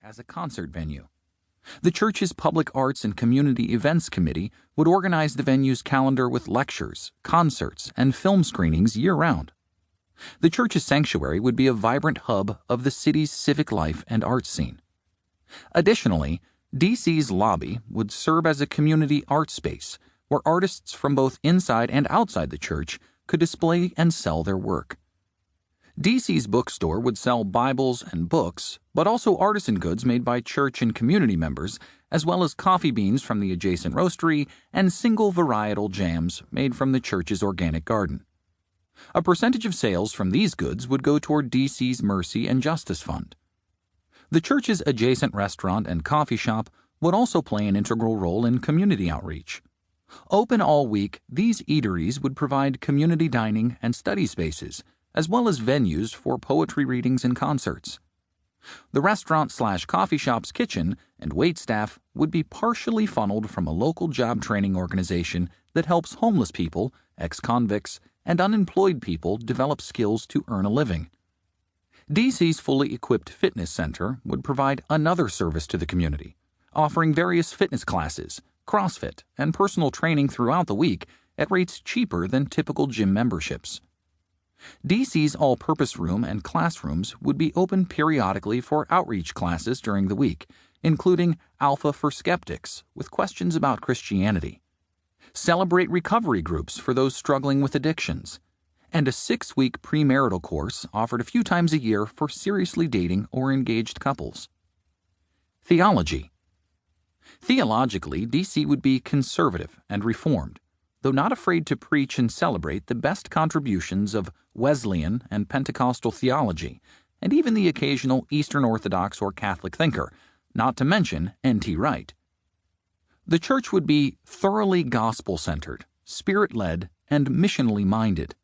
as a concert venue. The church's Public Arts and Community Events Committee would organize the venue's calendar with lectures, concerts, and film screenings year-round. The church's sanctuary would be a vibrant hub of the city's civic life and arts scene. Additionally, DC's lobby would serve as a community art space where artists from both inside and outside the church could display and sell their work. DC's bookstore would sell Bibles and books, but also artisan goods made by church and community members, as well as coffee beans from the adjacent roastery and single varietal jams made from the church's organic garden. A percentage of sales from these goods would go toward DC's Mercy and Justice Fund. The church's adjacent restaurant and coffee shop would also play an integral role in community outreach. Open all week, these eateries would provide community dining and study spaces, as well as venues for poetry readings and concerts. The restaurant/coffee shop's kitchen and wait staff would be partially funneled from a local job training organization that helps homeless people, ex-convicts, and unemployed people develop skills to earn a living. DC's fully equipped fitness center would provide another service to the community, offering various fitness classes, CrossFit, and personal training throughout the week at rates cheaper than typical gym memberships. DC's all-purpose room and classrooms would be open periodically for outreach classes during the week, including Alpha for Skeptics with questions about Christianity, Celebrate recovery groups for those struggling with addictions, and a 6-week premarital course offered a few times a year for seriously dating or engaged couples. Theology. Theologically, DC would be conservative and reformed, though not afraid to preach and celebrate the best contributions of Wesleyan and Pentecostal theology, and even the occasional Eastern Orthodox or Catholic thinker, not to mention N.T. Wright. The church would be thoroughly gospel-centered, spirit-led, and missionally minded.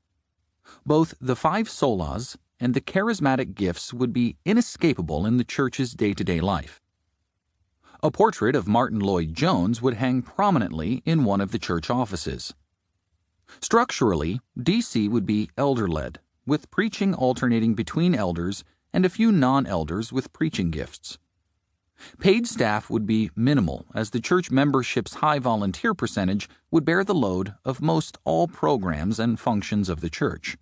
Both the 5 solas and the charismatic gifts would be inescapable in the church's day-to-day life. A portrait of Martin Lloyd-Jones would hang prominently in one of the church offices. Structurally, DC would be elder-led, with preaching alternating between elders and a few non-elders with preaching gifts. Paid staff would be minimal, as the church membership's high volunteer percentage would bear the load of most all programs and functions of the church.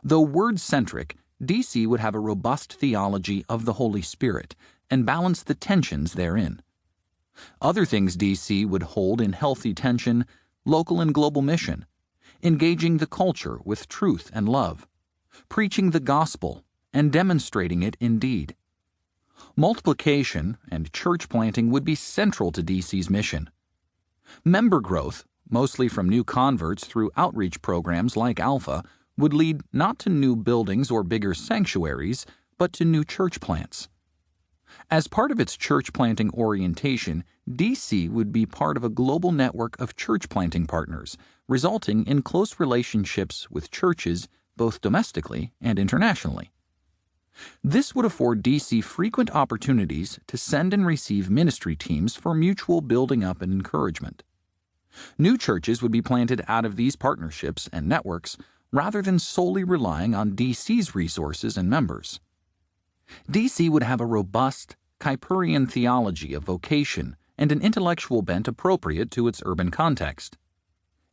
Though word-centric, DC would have a robust theology of the Holy Spirit and balance the tensions therein. Other things DC would hold in healthy tension: local and global mission, engaging the culture with truth and love, preaching the gospel, and demonstrating it in deed. Multiplication and church planting would be central to DC's mission. Member growth, mostly from new converts through outreach programs like Alpha, would lead not to new buildings or bigger sanctuaries, but to new church plants. As part of its church planting orientation, DC would be part of a global network of church planting partners, resulting in close relationships with churches both domestically and internationally. This would afford DC frequent opportunities to send and receive ministry teams for mutual building up and encouragement. New churches would be planted out of these partnerships and networks rather than solely relying on DC's resources and members. DC would have a robust, Kuyperian theology of vocation and an intellectual bent appropriate to its urban context.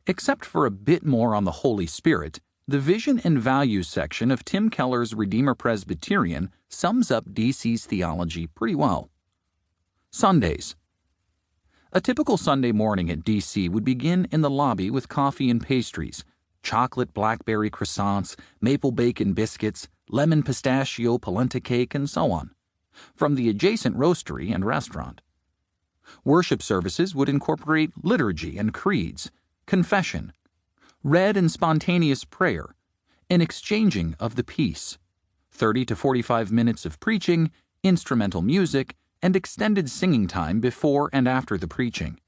Except for a bit more on the Holy Spirit, the Vision and Values section of Tim Keller's Redeemer Presbyterian sums up DC's theology pretty well. Sundays. A typical Sunday morning at DC would begin in the lobby with coffee and pastries, chocolate blackberry croissants, maple bacon biscuits, lemon pistachio polenta cake, and so on, from the adjacent roastery and restaurant. Worship services would incorporate liturgy and creeds, confession, read and spontaneous prayer, an exchanging of the peace, 30 to 45 minutes of preaching, instrumental music, and extended singing time before and after the preaching.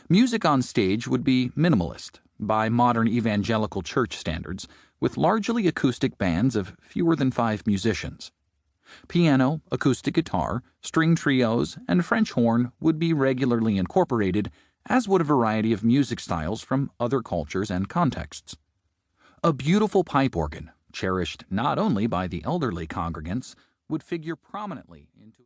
Music on stage would be minimalist, by modern evangelical church standards, with largely acoustic bands of fewer than 5 musicians. Piano, acoustic guitar, string trios, and French horn would be regularly incorporated, as would a variety of music styles from other cultures and contexts. A beautiful pipe organ, cherished not only by the elderly congregants, would figure prominently into